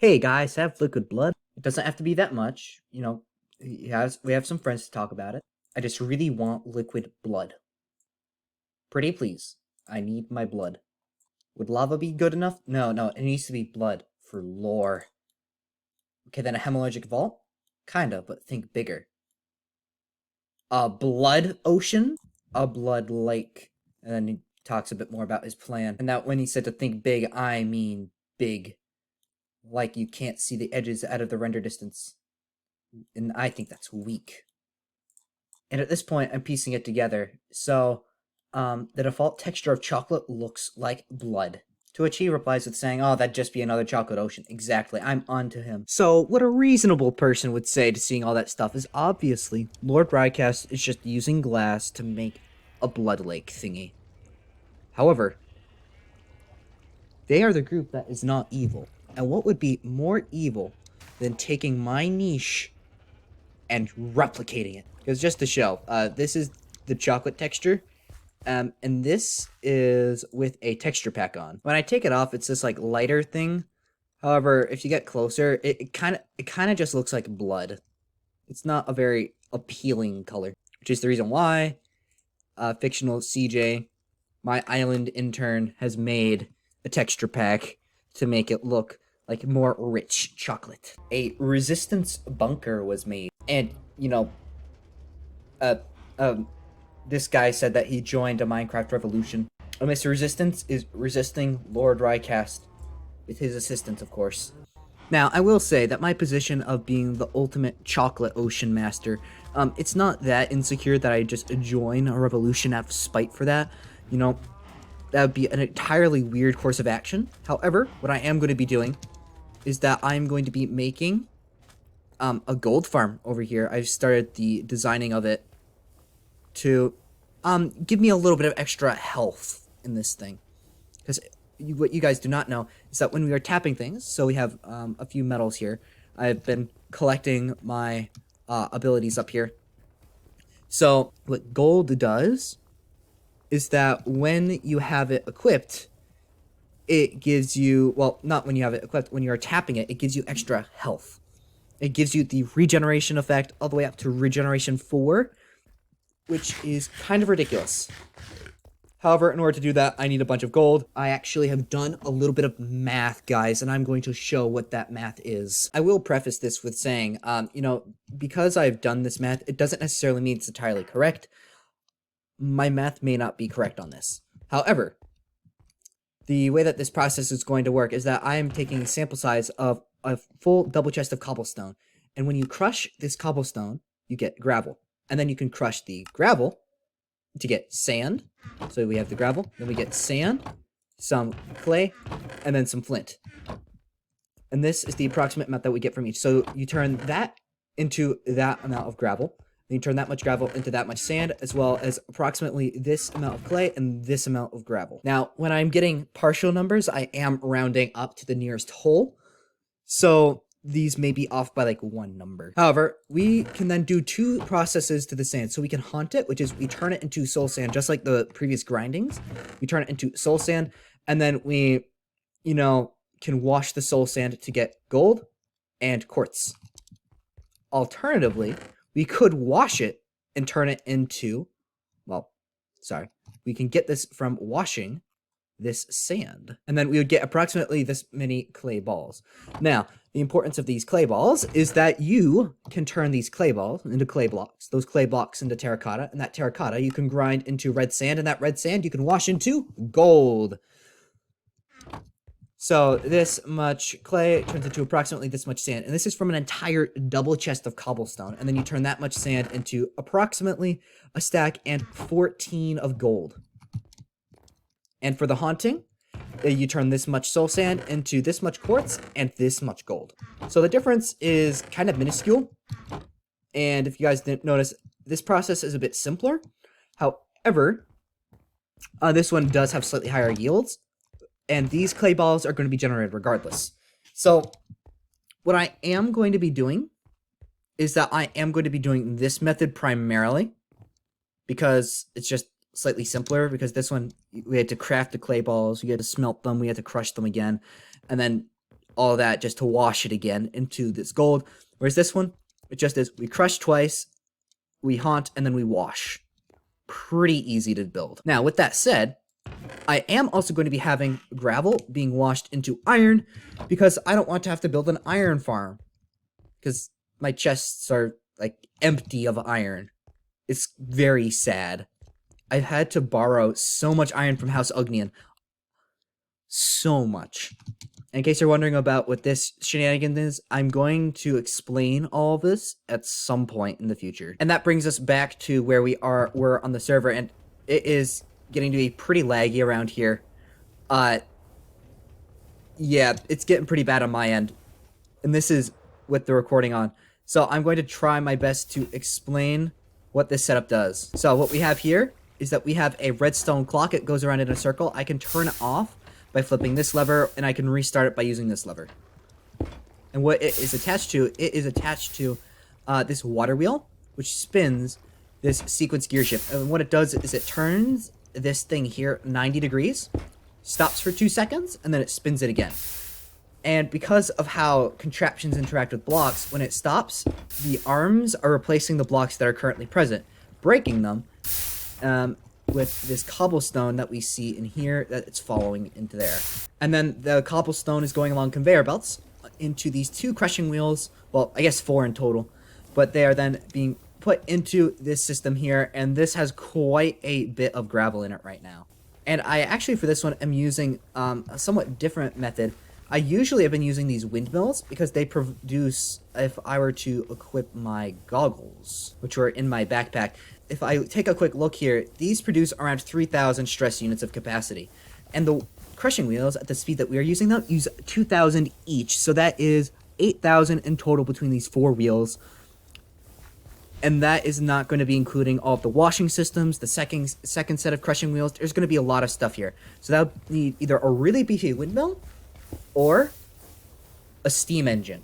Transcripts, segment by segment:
Hey guys, have liquid blood. It doesn't have to be that much. We have some friends to talk about it. I just really want liquid blood. Pretty please. I need my blood. Would lava be good enough? No, it needs to be blood for lore. Okay, then a hemorrhagic vault? Kinda, but think bigger. A blood ocean? A blood lake. And then he talks a bit more about his plan. And that when he said to think big, I mean big. Like you can't see the edges out of the render distance. And I think that's weak. And at this point, I'm piecing it together. So, the default texture of chocolate looks like blood. To which he replies with saying, oh, that'd just be another chocolate ocean. Exactly, I'm onto him. So, what a reasonable person would say to seeing all that stuff is obviously Lord Rydcast is just using glass to make a blood lake thingy. However, they are the group that is not evil. And what would be more evil than taking my niche and replicating it? Because just to show, this is the chocolate texture, and this is with a texture pack on. When I take it off, it's this like lighter thing. However, if you get closer, it kind of just looks like blood. It's not a very appealing color, which is the reason why fictional CJ, my island intern, has made a texture pack to make it look like more rich chocolate. A resistance bunker was made, and this guy said that he joined a Minecraft revolution. And Mr. Resistance is resisting Lord Rydcast, with his assistance, of course. Now, I will say that my position of being the ultimate chocolate ocean master, it's not that insecure that I just join a revolution out of spite for that. That would be an entirely weird course of action. However, what I am going to be doing is that I'm going to be making a gold farm over here. I've started the designing of it to give me a little bit of extra health in this thing. Because what you guys do not know is that when we are tapping things, so we have a few metals here. I've been collecting my abilities up here. So what gold does is that when you have it equipped, it gives you, well, not when you have it equipped, when you're tapping it, it gives you extra health. It gives you the regeneration effect all the way up to regeneration 4, which is kind of ridiculous. However, in order to do that, I need a bunch of gold. I actually have done a little bit of math, guys, and I'm going to show what that math is. I will preface this with saying, because I've done this math, it doesn't necessarily mean it's entirely correct. My math may not be correct on this. However, the way that this process is going to work is that I am taking a sample size of a full double chest of cobblestone. And when you crush this cobblestone, you get gravel. And then you can crush the gravel to get sand. So we have the gravel, then we get sand, some clay, and then some flint. And this is the approximate amount that we get from each. So you turn that into that amount of gravel. Then you turn that much gravel into that much sand, as well as approximately this amount of clay and this amount of gravel. Now, when I'm getting partial numbers, I am rounding up to the nearest whole. So these may be off by like one number. However, we can then do two processes to the sand. So we can haunt it, which is we turn it into soul sand, just like the previous grindings. We turn it into soul sand, and then we, can wash the soul sand to get gold and quartz. Alternatively, we could wash it and turn it into, we can get this from washing this sand. And then we would get approximately this many clay balls. Now, the importance of these clay balls is that you can turn these clay balls into clay blocks, those clay blocks into terracotta, and that terracotta you can grind into red sand, and that red sand you can wash into gold. So this much clay turns into approximately this much sand, and this is from an entire double chest of cobblestone, and then you turn that much sand into approximately a stack and 14 of gold. And for the haunting, you turn this much soul sand into this much quartz and this much gold. So the difference is kind of minuscule. And if you guys didn't notice, this process is a bit simpler. However, this one does have slightly higher yields. And these clay balls are going to be generated regardless. So what I am going to be doing is that I am going to be doing this method primarily, because it's just slightly simpler, because this one we had to craft the clay balls, we had to smelt them, we had to crush them again, and then all that just to wash it again into this gold. Whereas this one, it just is, we crush twice, we haunt, and then we wash. Pretty easy to build. Now, with that said, I am also going to be having gravel being washed into iron because I don't want to have to build an iron farm because my chests are like empty of iron. It's very sad. I've had to borrow so much iron from House Ugnian. So much. In case you're wondering about what this shenanigan is, I'm going to explain all of this at some point in the future. And that brings us back to where we're on the server, and it is getting to be pretty laggy around here. Yeah, it's getting pretty bad on my end. And this is with the recording on. So I'm going to try my best to explain what this setup does. So what we have here is that we have a redstone clock. It goes around in a circle. I can turn it off by flipping this lever, and I can restart it by using this lever. And what it is attached to, this water wheel, which spins this sequence gear shift. And what it does is it turns this thing here 90 degrees, stops for 2 seconds, and then it spins it again. And because of how contraptions interact with blocks, when it stops, the arms are replacing the blocks that are currently present, breaking them, with this cobblestone that we see in here that it's following into there. And then the cobblestone is going along conveyor belts into these 2 crushing wheels. Well, I guess 4 in total. But they are then being put into this system here, and this has quite a bit of gravel in it right now. And I actually, for this one, am using a somewhat different method. I usually have been using these windmills because they produce, if I were to equip my goggles, which were in my backpack, if I take a quick look here, these produce around 3,000 stress units of capacity. And the crushing wheels, at the speed that we are using them, use 2,000 each. So that is 8,000 in total between these 4 wheels. And that is not going to be including all of the washing systems, the second set of crushing wheels. There's going to be a lot of stuff here. So that would need either a really beefy windmill or a steam engine.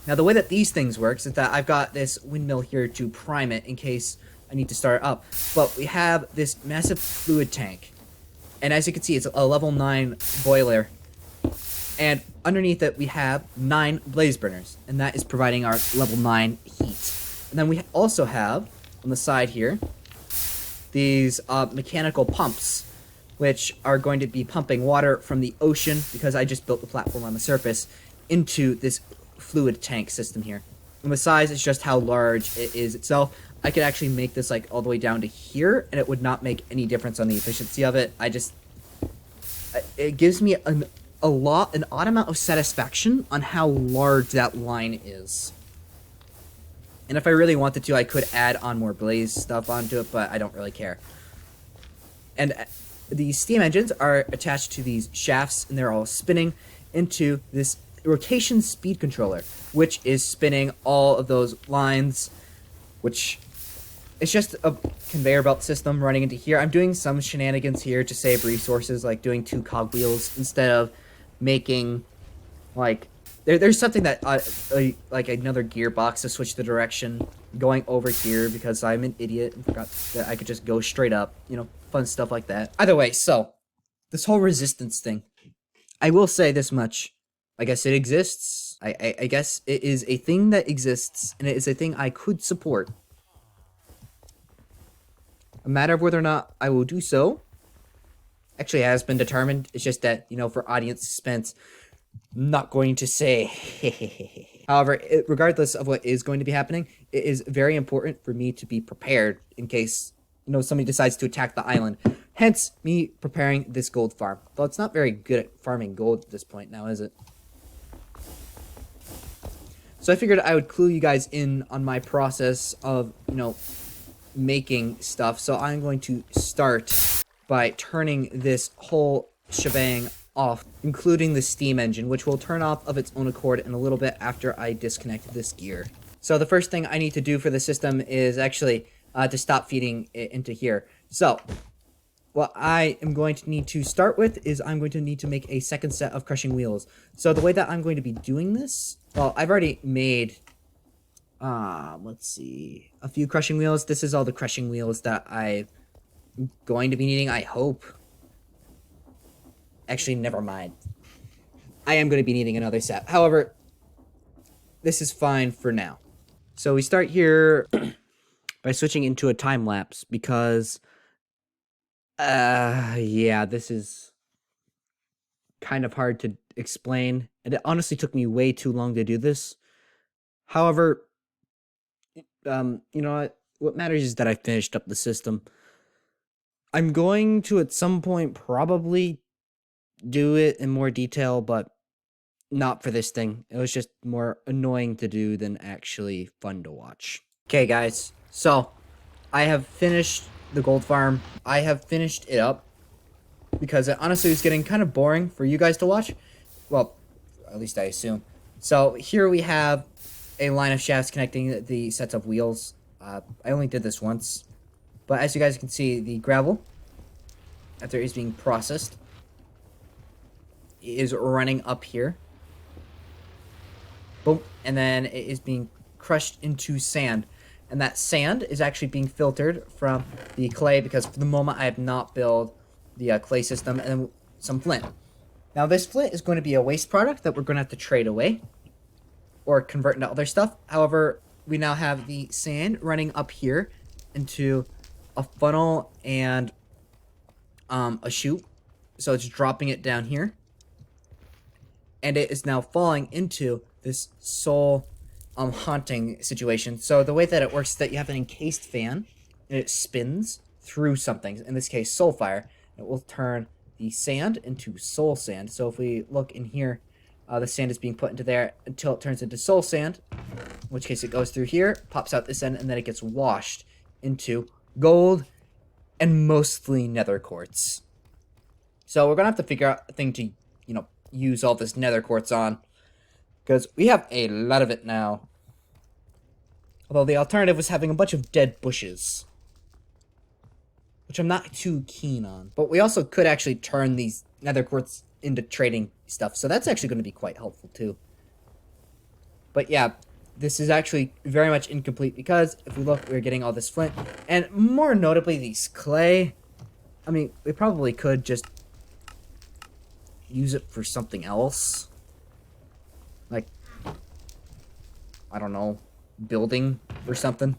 Now, the way that these things works is that I've got this windmill here to prime it in case I need to start it up. But we have this massive fluid tank. And as you can see, it's a level 9 boiler. And underneath it, we have 9 blaze burners. And that is providing our level 9 heat. And then we also have, on the side here, these mechanical pumps, which are going to be pumping water from the ocean, because I just built the platform on the surface, into this fluid tank system here. And the size is just how large it is itself. I could actually make this like all the way down to here, and it would not make any difference on the efficiency of it. It gives me an odd amount of satisfaction on how large that line is. And if I really wanted to, I could add on more blaze stuff onto it, but I don't really care. And the steam engines are attached to these shafts, and they're all spinning into this rotation speed controller, which is spinning all of those lines, which is just a conveyor belt system running into here. I'm doing some shenanigans here to save resources, like doing 2 cogwheels instead of making, like, there's something that, like another gearbox to switch the direction, going over here because I'm an idiot and forgot that I could just go straight up, you know, fun stuff like that. Either way, so, this whole resistance thing, I will say this much. I guess it exists. I guess it is a thing that exists, and it is a thing I could support. A matter of whether or not I will do so actually has been determined. It's just that, you know, for audience suspense, I'm not going to say. However, regardless of what is going to be happening, it is very important for me to be prepared in case, you know, somebody decides to attack the island. Hence, me preparing this gold farm. Though it's not very good at farming gold at this point now, is it? So I figured I would clue you guys in on my process of, you know, making stuff. So I'm going to start by turning this whole shebang off, including the steam engine, which will turn off of its own accord in a little bit after I disconnect this gear. So the first thing I need to do for the system is actually to stop feeding it into here. So what I am going to need to start with is I'm going to need to make a second set of crushing wheels. So the way that I'm going to be doing this, well, I've already made, let's see, a few crushing wheels. This is all the crushing wheels that I'm going to be needing, I hope. Actually, never mind. I am going to be needing another set. However, this is fine for now. So we start here by switching into a time lapse because, yeah, this is kind of hard to explain, and it honestly took me way too long to do this. However, you know what matters is that I finished up the system. I'm going to at some point probably do it in more detail, but not for this thing. It was just more annoying to do than actually fun to watch. Okay, guys, so I have finished the gold farm. I have finished it up because it honestly was getting kind of boring for you guys to watch. Well, at least I assume. So here we have a line of shafts connecting the sets of wheels. I only did this once, but as you guys can see, the gravel, after it is being processed, is running up here. Boom, and then it is being crushed into sand. And that sand is actually being filtered from the clay because for the moment I have not built the clay system and then some flint. Now this flint is going to be a waste product that we're going to have to trade away or convert into other stuff. However, we now have the sand running up here into a funnel and a chute. So it's dropping it down here. And it is now falling into this soul haunting situation. So the way that it works is that you have an encased fan and it spins through something. In this case, soul fire. It will turn the sand into soul sand. So if we look in here, the sand is being put into there until it turns into soul sand, in which case it goes through here, pops out this end, and then it gets washed into gold and mostly nether quartz. So we're gonna have to figure out a thing to, use all this nether quartz on, because we have a lot of it now. Although the alternative was having a bunch of dead bushes, which I'm not too keen on. But we also could actually turn these nether quartz into trading stuff, so that's actually going to be quite helpful too. But yeah, this is actually very much incomplete because if we look, we're getting all this flint, and more notably these clay. I mean, we probably could just use it for something else. Like, I don't know, building or something.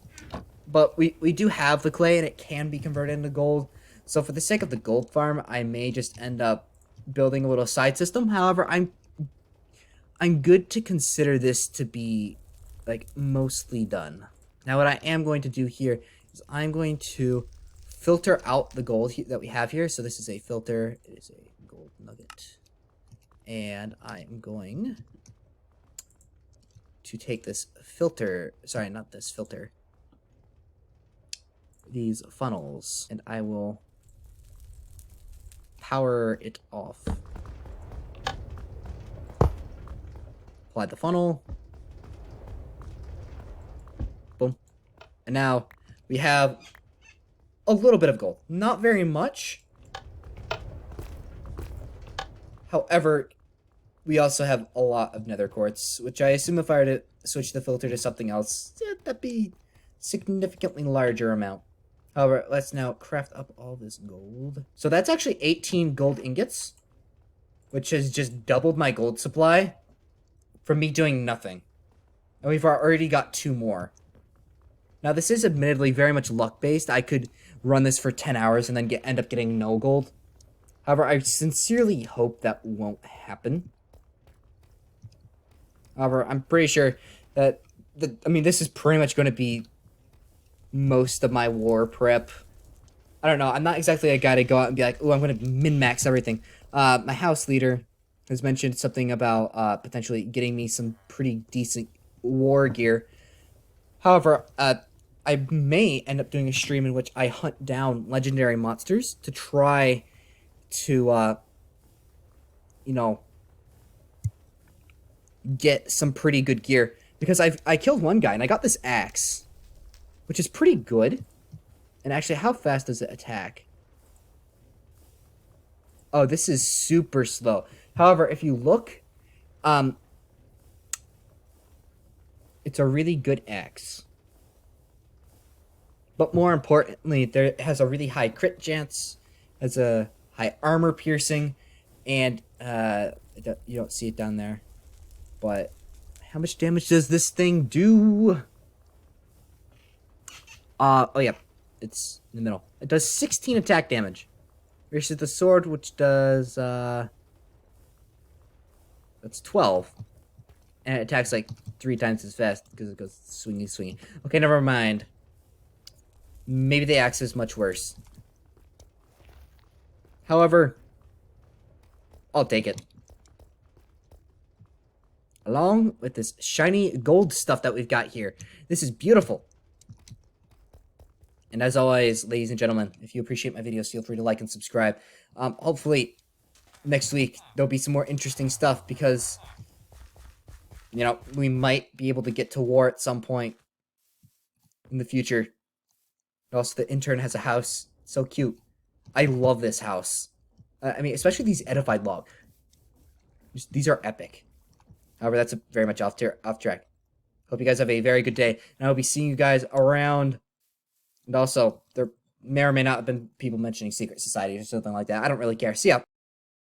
But we do have the clay and it can be converted into gold. So for the sake of the gold farm, I may just end up building a little side system. However, I'm good to consider this to be like mostly done. Now what I am going to do here is I'm going to filter out the gold that we have here. So this is a filter. It is a gold nugget. And I'm going to take this filter, sorry, not this filter, these funnels, and I will power it off. Apply the funnel. Boom. And now we have a little bit of gold. Not very much. However, we also have a lot of nether quartz, which I assume if I were to switch the filter to something else, that'd be significantly larger amount. However, let's now craft up all this gold. So that's actually 18 gold ingots, which has just doubled my gold supply from me doing nothing. And we've already got 2 more. Now, this is admittedly very much luck-based. I could run this for 10 hours and then end up getting no gold. However, I sincerely hope that won't happen. However, I'm pretty sure that, this is pretty much going to be most of my war prep. I don't know. I'm not exactly a guy to go out and be like, oh, I'm going to min-max everything. My house leader has mentioned something about potentially getting me some pretty decent war gear. However, I may end up doing a stream in which I hunt down legendary monsters to try to, get some pretty good gear. Because I killed one guy and I got this axe, which is pretty good. And actually, how fast does it attack? Oh, this is super slow. However, if you look, it's a really good axe. But more importantly, it has a really high crit chance, has a high armor piercing, And you don't see it down there, but how much damage does this thing do? Oh yeah, it's in the middle. It does 16 attack damage versus the sword, which does that's 12, and it attacks like 3 times as fast because it goes swinging. Okay, never mind. Maybe the axe is much worse. However, I'll take it. Along with this shiny gold stuff that we've got here. This is beautiful. And as always, ladies and gentlemen, if you appreciate my videos, feel free to like and subscribe. Hopefully, next week, there'll be some more interesting stuff because, you know, we might be able to get to war at some point in the future. Also, the intern has a house. So cute. I love this house. I mean, especially these edified logs. These are epic. However, that's very much off track. Hope you guys have a very good day, and I will be seeing you guys around. And also, there may or may not have been people mentioning secret societies or something like that. I don't really care. See ya.